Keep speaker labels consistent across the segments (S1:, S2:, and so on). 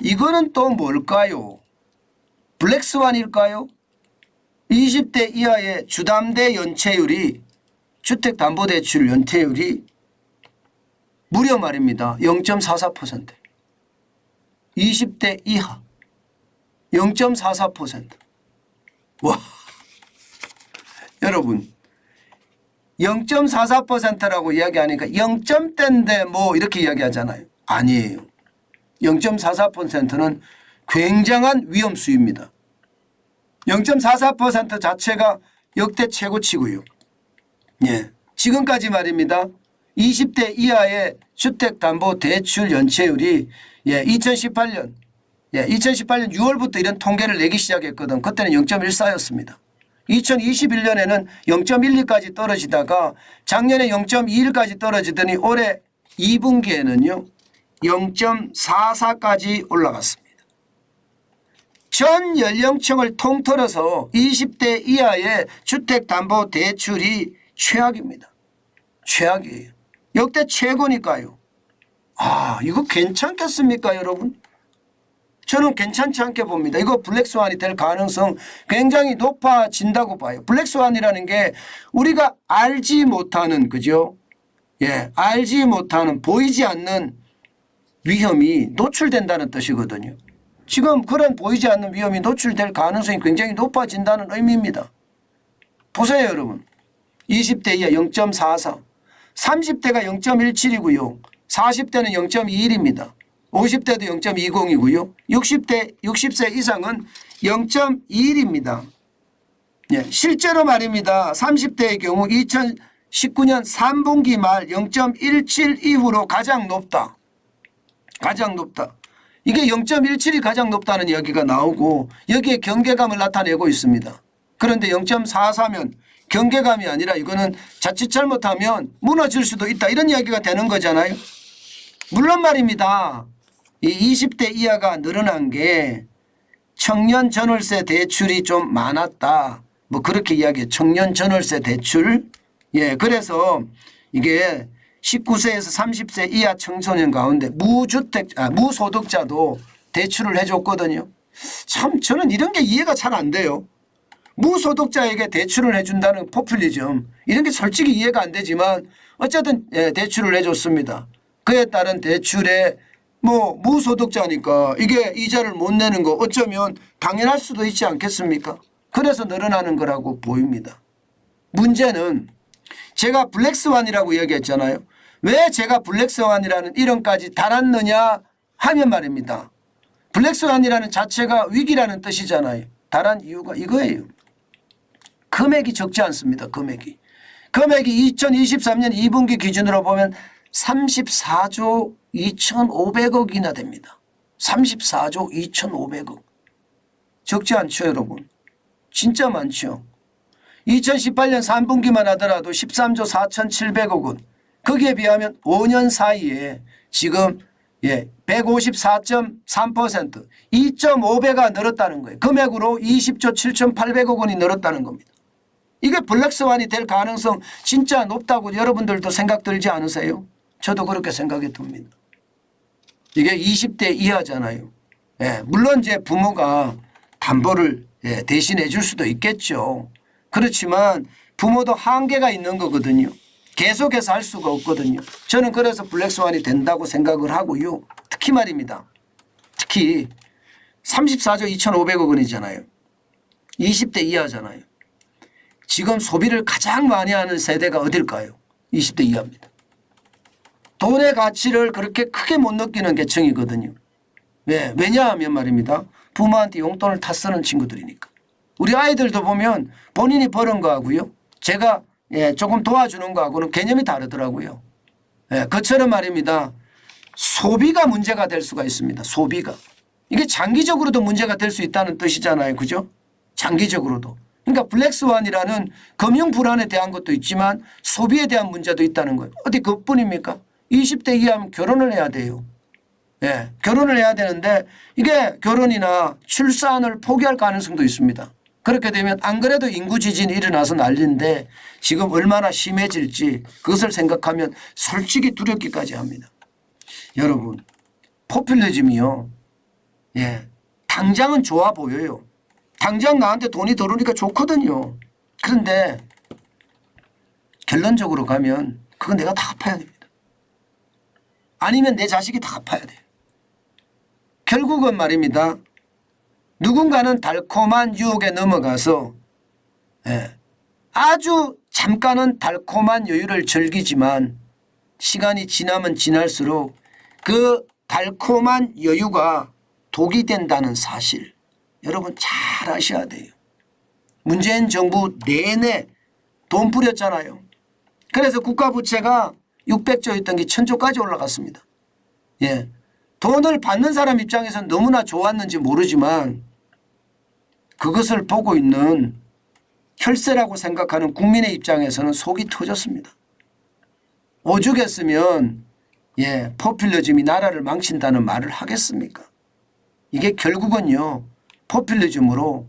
S1: 이거는 또 뭘까요? 블랙스완일까요? 20대 이하의 주담대 연체율이 주택담보대출 연체율이 무려 말입니다. 0.44%. 20대 이하 0.44%. 와, 여러분 0.44%라고 이야기하니까 0점대인데 뭐 이렇게 이야기하잖아요. 아니에요. 0.44%는 굉장한 위험수입니다. 0.44% 자체가 역대 최고치고요. 예, 지금까지 말입니다. 20대 이하의 주택담보대출 연체율이 2018년 6월부터 이런 통계를 내기 시작했거든. 그때는 0.14였습니다. 2021년에는 0.12까지 떨어지다가 작년에 0.21까지 떨어지더니 올해 2분기에는요 0.44까지 올라갔습니다. 전 연령층을 통틀어서 20대 이하의 주택담보대출이 최악입니다. 최악이에요. 역대 최고니까요. 이거 괜찮겠습니까 여러분? 저는 괜찮지 않게 봅니다. 이거 블랙스완이 될 가능성 굉장히 높아진다고 봐요. 블랙스완이라는 게 우리가 알지 못하는, 그죠? 예, 알지 못하는, 보이지 않는 위험이 노출된다는 뜻이거든요. 지금 그런 보이지 않는 위험이 노출될 가능성이 굉장히 높아진다는 의미입니다. 보세요 여러분. 20대 이하 0.44, 30대가 0.17이고요. 40대는 0.21입니다. 50대도 0.20이고요. 60세 이상은 0.21입니다. 예, 실제로 말입니다. 30대의 경우 2019년 3분기 말 0.17 이후로 가장 높다. 가장 높다. 이게 0.17이 가장 높다는 이야기가 나오고 여기에 경계감을 나타내고 있습니다. 그런데 0.44면 경계감이 아니라 이거는 자칫 잘못하면 무너질 수도 있다. 이런 이야기가 되는 거잖아요. 물론 말입니다. 이 20대 이하가 늘어난 게 청년 전월세 대출이 좀 많았다. 뭐 그렇게 이야기해요. 청년 전월세 대출. 예, 그래서 이게 19세에서 30세 이하 청소년 가운데 무소득자도 대출을 해줬거든요. 참 저는 이런 게 이해가 잘 안 돼요. 무소득자에게 대출을 해준다는 포퓰리즘, 이런 게 솔직히 이해가 안 되지만 어쨌든 대출을 해줬습니다. 그에 따른 대출에 뭐 무소득자니까 이게 이자를 못 내는 거 어쩌면 당연할 수도 있지 않겠습니까? 그래서 늘어나는 거라고 보입니다. 문제는 제가 블랙스완이라고 이야기했잖아요. 왜 제가 블랙스완이라는 이름까지 달았느냐 하면 말입니다. 블랙스완이라는 자체가 위기라는 뜻이잖아요. 달한 이유가 이거예요. 금액이 적지 않습니다. 금액이 2023년 2분기 기준으로 보면 34조 2,500억이나 됩니다. 34조 2,500억. 적지 않죠 여러분. 진짜 많죠. 2018년 3분기만 하더라도 13조 4,700억 원. 거기에 비하면 5년 사이에 지금 154.3% 2.5배가 늘었다는 거예요. 금액으로 20조 7,800억 원이 늘었다는 겁니다. 이게 블랙스완이 될 가능성 진짜 높다고 여러분들도 생각 들지 않으세요? 저도 그렇게 생각이 듭니다. 이게 20대 이하잖아요. 예, 물론 이제 부모가 담보를 대신해 줄 수도 있겠죠. 그렇지만 부모도 한계가 있는 거거든요. 계속해서 할 수가 없거든요. 저는 그래서 블랙스완이 된다고 생각을 하고요. 특히 말입니다. 특히 34조 2,500억 원이잖아요. 20대 이하잖아요. 지금 소비를 가장 많이 하는 세대가 어딜까요? 20대 이하입니다. 돈의 가치를 그렇게 크게 못 느끼는 계층이거든요. 왜? 왜냐하면 말입니다. 부모한테 용돈을 다 쓰는 친구들이니까. 우리 아이들도 보면 본인이 버는 거하고요. 제가 조금 도와주는 거하고는 개념이 다르더라고요. 그처럼 말입니다. 소비가 문제가 될 수가 있습니다. 소비가. 이게 장기적으로도 문제가 될 수 있다는 뜻이잖아요. 그죠? 장기적으로도. 그러니까 블랙스완이라는 금융 불안에 대한 것도 있지만 소비에 대한 문제도 있다는 거예요. 어디 그뿐입니까? 20대 이하면 결혼을 해야 돼요. 결혼을 해야 되는데 이게 결혼이나 출산을 포기할 가능성도 있습니다. 그렇게 되면 안 그래도 인구 지진이 일어나서 난리인데 지금 얼마나 심해질지 그것을 생각하면 솔직히 두렵기까지 합니다. 여러분 포퓰리즘이요. 예, 당장은 좋아 보여요. 당장 나한테 돈이 들어오니까 좋거든요. 그런데 결론적으로 가면 그건 내가 다 갚아야 됩니다. 아니면 내 자식이 다 갚아야 돼요. 결국은 말입니다. 누군가는 달콤한 유혹에 넘어가서 아주 잠깐은 달콤한 여유를 즐기지만 시간이 지나면 지날수록 그 달콤한 여유가 독이 된다는 사실 여러분 잘 아셔야 돼요. 문재인 정부 내내 돈 뿌렸잖아요. 그래서 국가부채가 600조였던 게 1000조까지 올라갔습니다. 예, 돈을 받는 사람 입장에서는 너무나 좋았는지 모르지만 그것을 보고 있는 혈세라고 생각하는 국민의 입장에서는 속이 터졌습니다. 오죽했으면 포퓰리즘이 나라를 망친다는 말을 하겠습니까? 이게 결국은요 포퓰리즘으로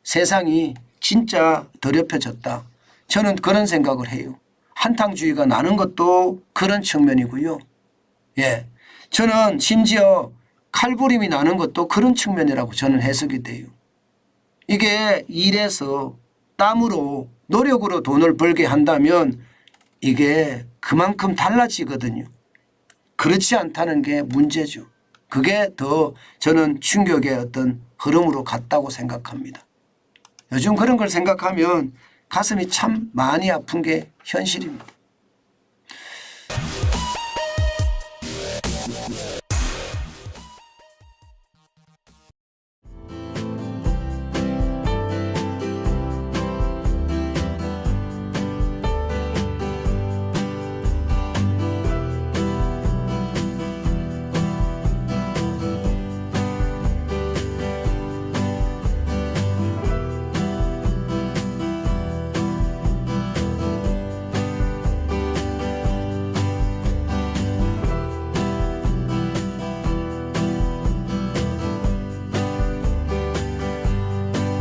S1: 세상이 진짜 더럽혀졌다. 저는 그런 생각을 해요. 한탕주의가 나는 것도 그런 측면이고요. 저는 심지어 칼부림이 나는 것도 그런 측면이라고 저는 해석이 돼요. 이게 일에서 땀으로 노력으로 돈을 벌게 한다면 이게 그만큼 달라지거든요. 그렇지 않다는 게 문제죠. 그게 더 저는 충격의 어떤 흐름으로 갔다고 생각합니다. 요즘 그런 걸 생각하면 가슴이 참 많이 아픈 게 현실입니다.